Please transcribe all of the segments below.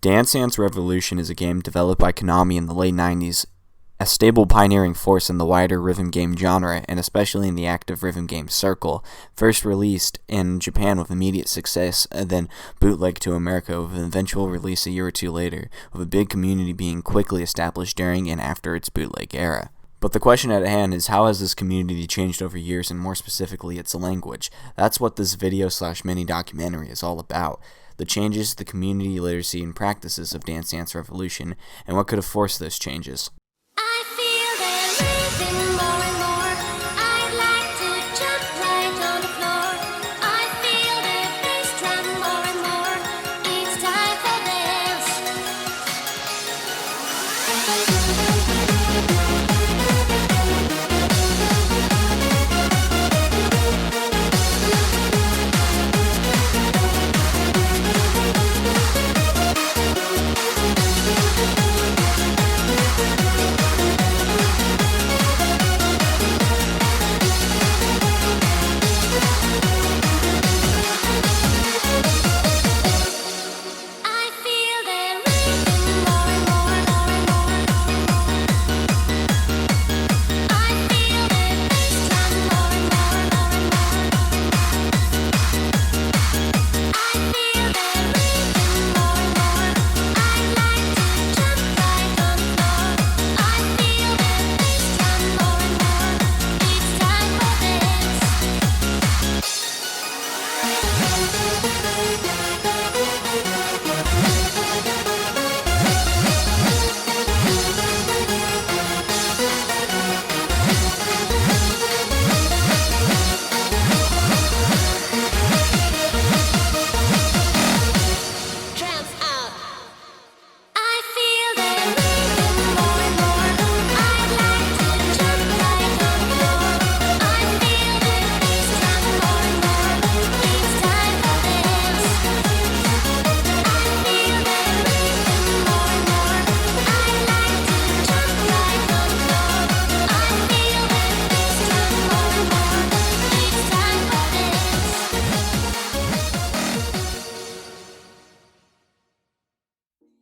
Dance Dance Revolution is a game developed by Konami in the late 90s, a stable pioneering force in the wider rhythm game genre, and especially in the active rhythm game circle. First released in Japan with immediate success, and then bootlegged to America with an eventual release a year or two later, with a big community being quickly established during and after its bootleg era. But the question at hand is, how has this community changed over years, and more specifically its language? That's what this video/mini documentary is all about. The changes, the community literacy, and practices of Dance Dance Revolution, and what could have forced those changes. I feel that rhythm more and more. I'd like to jump right on the floor. I feel that bass drum more and more. It's time for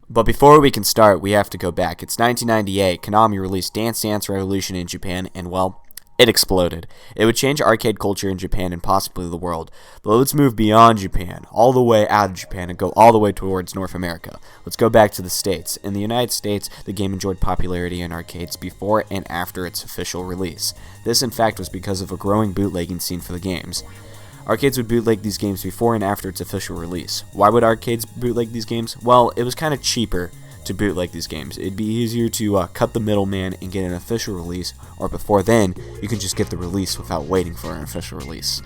But before we can start, we have to go back. It's 1998, Konami released Dance Dance Revolution in Japan, and well, it exploded. It would change arcade culture in Japan and possibly the world. But let's move beyond Japan, all the way out of Japan, and go all the way towards North America. Let's go back to the States. In the United States, the game enjoyed popularity in arcades before and after its official release. This, in fact, was because of a growing bootlegging scene for the games. Arcades would bootleg these games before and after its official release. Why would arcades bootleg these games? Well, it was kind of cheaper to bootleg these games. It'd be easier to cut the middleman and get an official release, or before then, you could just get the release without waiting for an official release.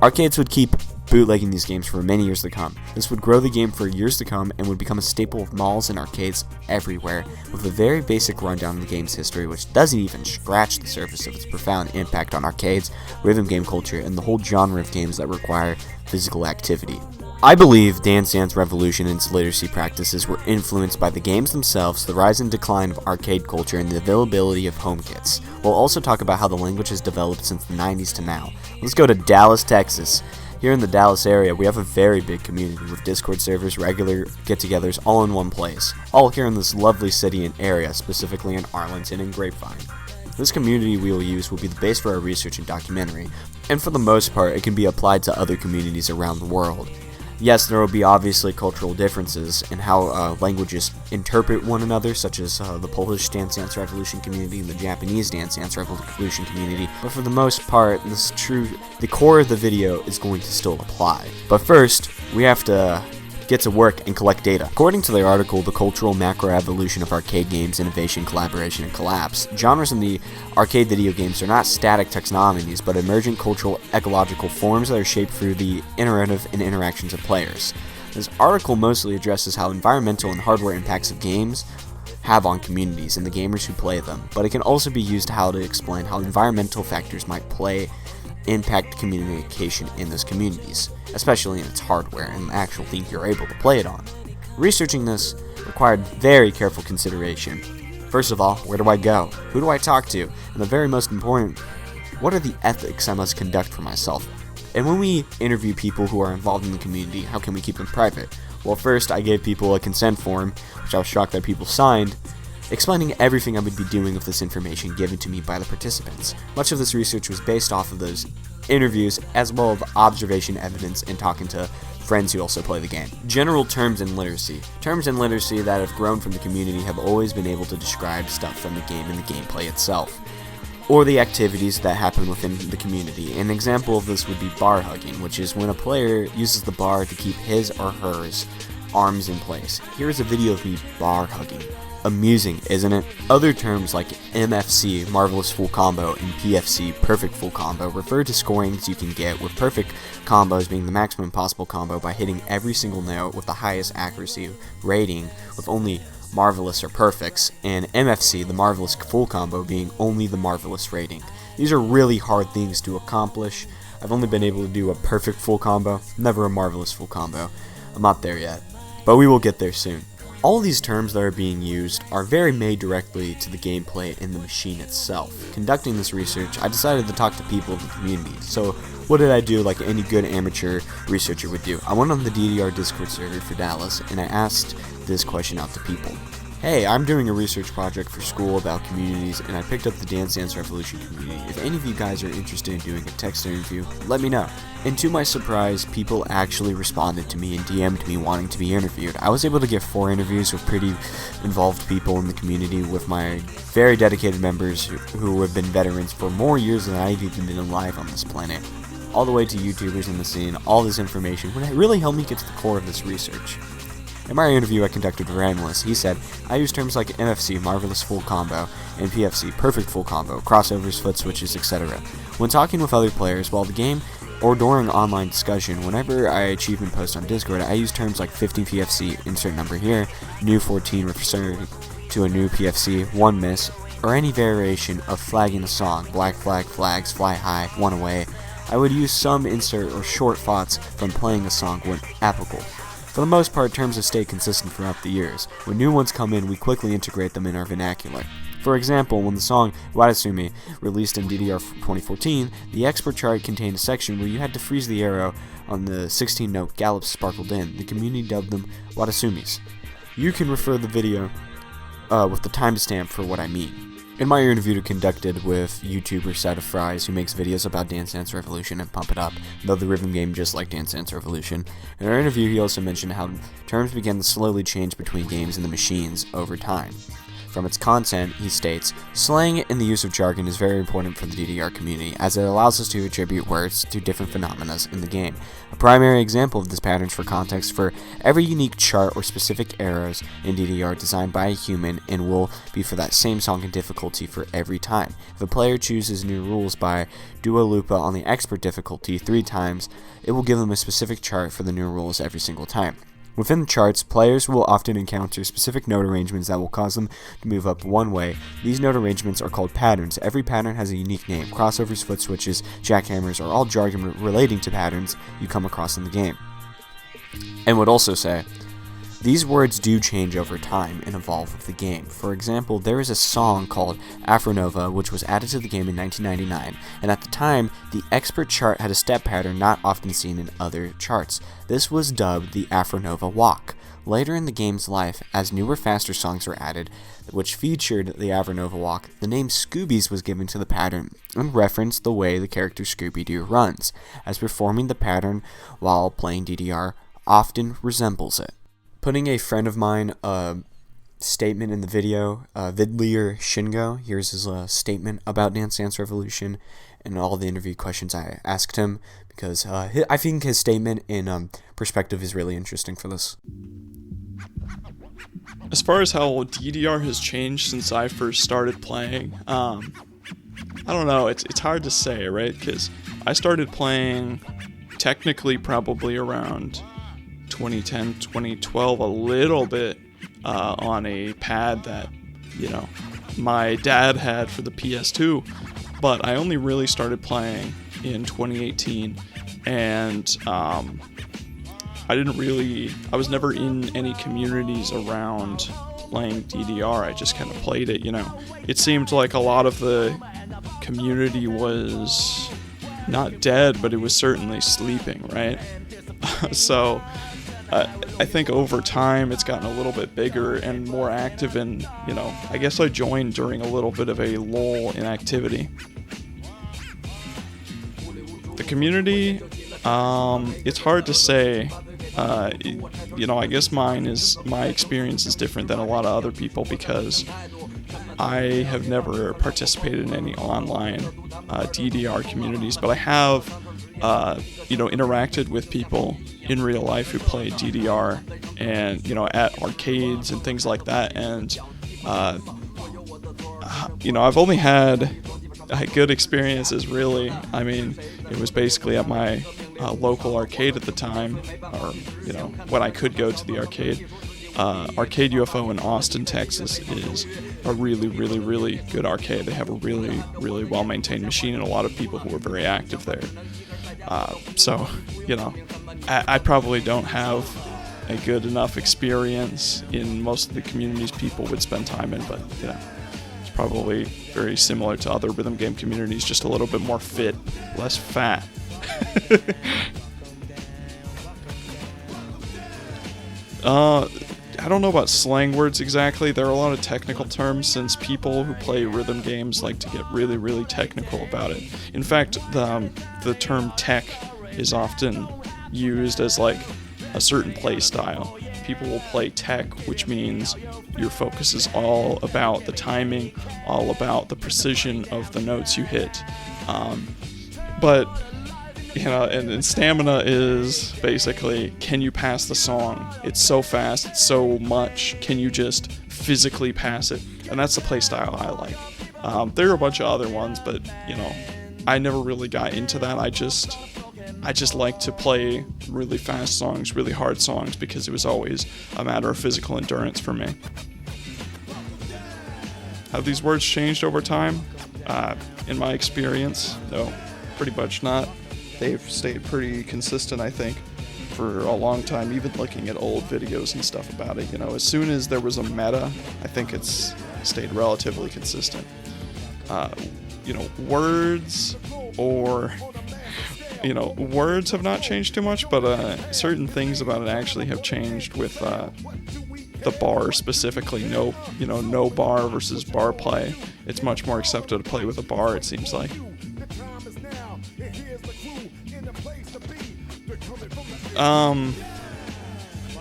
Arcades would keep bootlegging these games for many years to come. This would grow the game for years to come and would become a staple of malls and arcades everywhere, with a very basic rundown of the game's history, which doesn't even scratch the surface of its profound impact on arcades, rhythm game culture, and the whole genre of games that require physical activity. I believe Dance Dance Revolution and its literacy practices were influenced by the games themselves, the rise and decline of arcade culture, and the availability of home kits. We'll also talk about how the language has developed since the 90s to now. Let's go to Dallas, Texas. Here in the Dallas area, we have a very big community with Discord servers, regular get-togethers, all in one place. All here in this lovely city and area, specifically in Arlington and Grapevine. This community we will use will be the base for our research and documentary, and for the most part, it can be applied to other communities around the world. Yes, there will be obviously cultural differences in how languages interpret one another, such as the Polish Dance Dance Revolution community and the Japanese Dance Dance Revolution community, but for the most part, the core of the video is going to still apply. But first, we have to get to work and collect data. According to their article, The Cultural Macroevolution of Arcade Games, Innovation, Collaboration, and Collapse, genres in the arcade video games are not static taxonomies, but emergent cultural ecological forms that are shaped through the iterative and interactions of players. This article mostly addresses how environmental and hardware impacts of games have on communities and the gamers who play them, but it can also be used to explain how environmental factors might impact communication in those communities, especially in its hardware and the actual thing you're able to play it on. Researching this required very careful consideration. First of all, where do I go? Who do I talk to? And the very most important, what are the ethics I must conduct for myself? And when we interview people who are involved in the community, how can we keep them private? Well, first I gave people a consent form, which I was shocked that people signed, explaining everything I would be doing with this information given to me by the participants. Much of this research was based off of those interviews, as well as observation evidence and talking to friends who also play the game. General terms and literacy. Terms and literacy that have grown from the community have always been able to describe stuff from the game and the gameplay itself, or the activities that happen within the community. An example of this would be bar hugging, which is when a player uses the bar to keep his or hers arms in place. Here is a video of me bar hugging. Amusing, isn't it? Other terms like MFC, Marvelous Full Combo, and PFC, Perfect Full Combo, refer to scorings you can get, with perfect combos being the maximum possible combo by hitting every single note with the highest accuracy rating, with only Marvelous or Perfects, and MFC, the Marvelous Full Combo, being only the Marvelous rating. These are really hard things to accomplish. I've only been able to do a Perfect Full Combo, never a Marvelous Full Combo. I'm not there yet, but we will get there soon. All of these terms that are being used are very made directly to the gameplay in the machine itself. Conducting this research, I decided to talk to people in the community. So what did I do like any good amateur researcher would do? I went on the DDR Discord server for Dallas and I asked this question out to people. Hey, I'm doing a research project for school about communities, and I picked up the Dance Dance Revolution community. If any of you guys are interested in doing a text interview, let me know. And to my surprise, people actually responded to me and DM'd me wanting to be interviewed. I was able to get 4 interviews with pretty involved people in the community, with my very dedicated members who have been veterans for more years than I've even been alive on this planet. All the way to YouTubers in the scene. All this information would really help me get to the core of this research. In my interview I conducted with Ramless, he said, I use terms like MFC, Marvelous Full Combo, and PFC, Perfect Full Combo, crossovers, foot switches, etc. When talking with other players while the game or during online discussion, whenever I achievement post on Discord, I use terms like 15 PFC, insert number here, new 14 referring to a new PFC, 1 miss, or any variation of flagging a song, black flag, flags, fly high, 1 away. I would use some insert or short thoughts from playing a song when applicable. For the most part, terms have stayed consistent throughout the years. When new ones come in, we quickly integrate them in our vernacular. For example, when the song Watasumi released in DDR 2014, the expert chart contained a section where you had to freeze the arrow on the 16-note gallops sparkled in. The community dubbed them Watasumis. You can refer the video with the timestamp for what I mean. In my interview conducted with YouTuber Side of Fries, who makes videos about Dance Dance Revolution and Pump It Up, though the rhythm game just like Dance Dance Revolution. In our interview, he also mentioned how terms began to slowly change between games and the machines over time. From its content, he states, slang and the use of jargon is very important for the DDR community, as it allows us to attribute words to different phenomena in the game. A primary example of this pattern is for context for every unique chart or specific arrows in DDR designed by a human and will be for that same song and difficulty for every time. If a player chooses new rules by Dua Lipa on the expert difficulty 3 times, it will give them a specific chart for the new rules every single time. Within the charts, players will often encounter specific note arrangements that will cause them to move up one way. These note arrangements are called patterns. Every pattern has a unique name. Crossovers, foot switches, jackhammers are all jargon relating to patterns you come across in the game. And would also say, these words do change over time and evolve with the game. For example, there is a song called Afronova which was added to the game in 1999, and at the time, the expert chart had a step pattern not often seen in other charts. This was dubbed the Afronova Walk. Later in the game's life, as newer, faster songs were added, which featured the Afronova Walk, the name Scoobies was given to the pattern and referenced the way the character Scooby-Doo runs, as performing the pattern while playing DDR often resembles it. Putting a friend of mine statement in the video, Vidlier Shingo. Here's his statement about Dance Dance Revolution and all the interview questions I asked him, because I think his statement in perspective is really interesting for this. As far as how DDR has changed since I first started playing, I don't know, it's hard to say, right? Because I started playing technically probably around 2010, 2012, a little bit on a pad that, my dad had for the PS2, but I only really started playing in 2018, and I was never in any communities around playing DDR. I just kind of played it, It seemed like a lot of the community was not dead, but it was certainly sleeping, right? So I think over time it's gotten a little bit bigger and more active, and I guess I joined during a little bit of a lull in activity. The community, it's hard to say. I guess my experience is different than a lot of other people because I have never participated in any online DDR communities, but I have, interacted with people in real life who play DDR and, at arcades and things like that. And, I've only had good experiences, really. I mean, it was basically at my local arcade at the time, or, when I could go to the arcade. Arcade UFO in Austin, Texas is a really, really, really good arcade. They have a really, really well-maintained machine and a lot of people who are very active there. So, I probably don't have a good enough experience in most of the communities people would spend time in, but, it's probably very similar to other rhythm game communities, just a little bit more fit, less fat. I don't know about slang words exactly. There are a lot of technical terms since people who play rhythm games like to get really, really technical about it. In fact, the term tech is often used as like a certain play style. People will play tech, which means your focus is all about the timing, all about the precision of the notes you hit. And stamina is basically, can you pass the song? It's so fast, it's so much, can you just physically pass it? And that's the play style I like. There are a bunch of other ones, but, I never really got into that. I just like to play really fast songs, really hard songs, because it was always a matter of physical endurance for me. Have these words changed over time? In my experience, no, pretty much not. They've stayed pretty consistent, I think, for a long time, even looking at old videos and stuff about it. As soon as there was a meta, I think it's stayed relatively consistent. Words words have not changed too much, but certain things about it actually have changed with the bar specifically. No bar versus bar play. It's much more accepted to play with a bar, it seems like.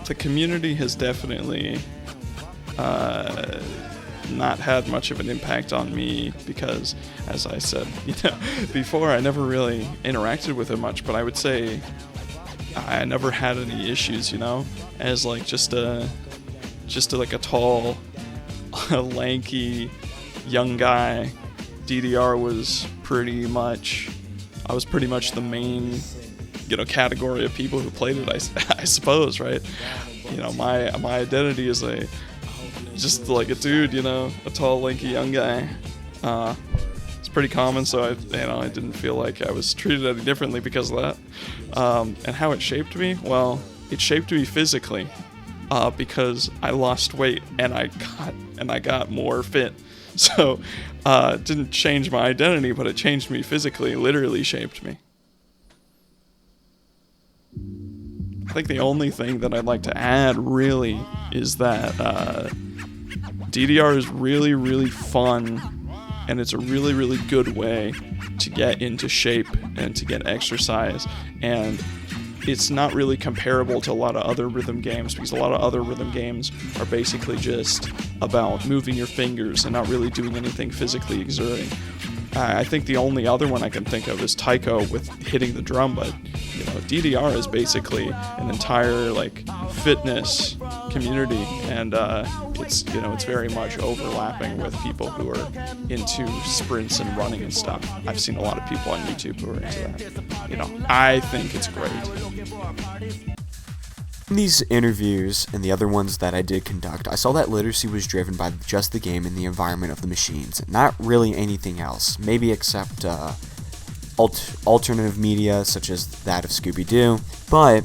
The community has definitely not had much of an impact on me because, as I said, before, I never really interacted with it much, but I would say I never had any issues, as like just a tall, lanky, young guy. DDR was I was pretty much the main category of people who played it, I suppose, right? My identity is just like a dude, a tall, lanky, young guy. It's pretty common, so I didn't feel like I was treated any differently because of that. And how it shaped me? Well, it shaped me physically, because I lost weight and I got more fit. So, it didn't change my identity, but it changed me physically, literally shaped me. I think the only thing that I'd like to add, really, is that DDR is really, really fun, and it's a really, really good way to get into shape and to get exercise, and it's not really comparable to a lot of other rhythm games, because a lot of other rhythm games are basically just about moving your fingers and not really doing anything physically exerting. I think the only other one I can think of is Taiko with hitting the drum, but DDR is basically an entire fitness community, and it's very much overlapping with people who are into sprints and running and stuff. I've seen a lot of people on YouTube who are into that. I think it's great. In these interviews and the other ones that I did conduct, I saw that literacy was driven by just the game and the environment of the machines, not really anything else, maybe except alternative media such as that of Scooby-Doo, but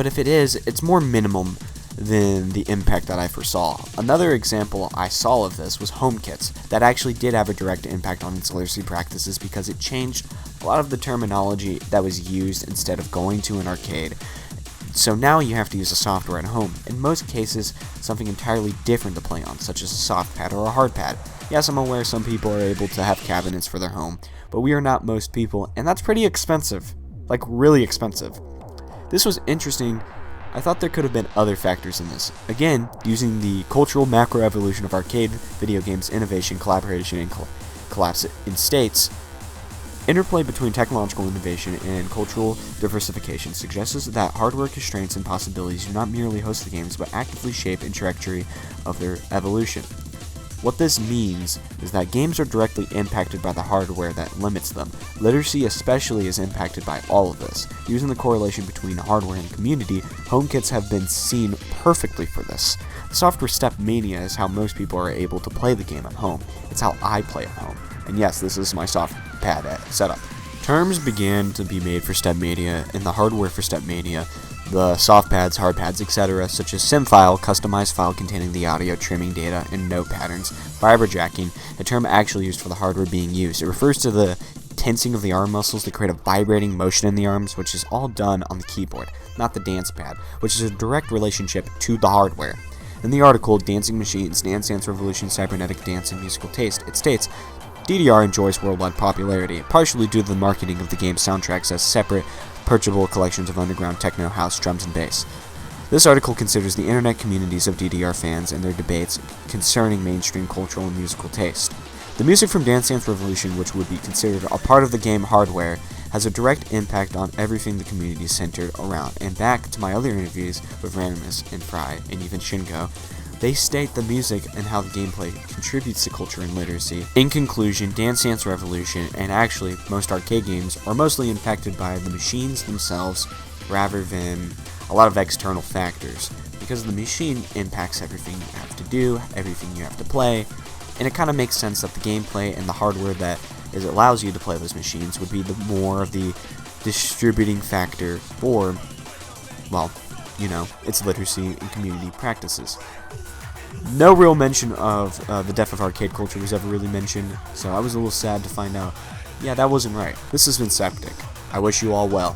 if it is, it's more minimum than the impact that I foresaw. Another example I saw of this was HomeKits. That actually did have a direct impact on its literacy practices because it changed a lot of the terminology that was used instead of going to an arcade. So now you have to use a software at home. In most cases, something entirely different to play on, such as a soft pad or a hard pad. Yes, I'm aware some people are able to have cabinets for their home, but we are not most people, and that's pretty expensive. Like, really expensive. This was interesting. I thought there could have been other factors in this. Again, using the cultural macroevolution of arcade video games, innovation, collaboration, and collapse in states, interplay between technological innovation and cultural diversification suggests that hardware constraints and possibilities do not merely host the games, but actively shape the trajectory of their evolution. What this means is that games are directly impacted by the hardware that limits them. Literacy especially is impacted by all of this. Using the correlation between hardware and community, HomeKits have been seen perfectly for this. The software Step Mania is how most people are able to play the game at home. It's how I play at home. And yes, this is my soft pad setup. Terms began to be made for Step Mania, and the hardware for Step Mania, the soft pads, hard pads, etc., such as SimFile, customized file containing the audio, trimming data, and note patterns, vibrojacking, a term actually used for the hardware being used. It refers to the tensing of the arm muscles to create a vibrating motion in the arms, which is all done on the keyboard, not the dance pad, which is a direct relationship to the hardware. In the article, Dancing Machines, Dance Dance Revolution, Cybernetic Dance, and Musical Taste, it states, DDR enjoys worldwide popularity, partially due to the marketing of the game's soundtracks as separate, purchasable collections of underground techno, house, drums, and bass. This article considers the internet communities of DDR fans and their debates concerning mainstream cultural and musical taste. The music from Dance Dance Revolution, which would be considered a part of the game hardware, has a direct impact on everything the community is centered around. And back to my other interviews with Randomus and Fry and even Shingo, they state the music and how the gameplay contributes to culture and literacy. In conclusion, Dance Dance Revolution, and actually most arcade games, are mostly impacted by the machines themselves rather than a lot of external factors, because the machine impacts everything you have to do, everything you have to play, and it kind of makes sense that the gameplay and the hardware that allows you to play those machines would be the more of the distributing factor for, well, you know, its literacy and community practices. No real mention of the death of arcade culture was ever really mentioned, so I was a little sad to find out, yeah, that wasn't right. This has been Septic. I wish you all well.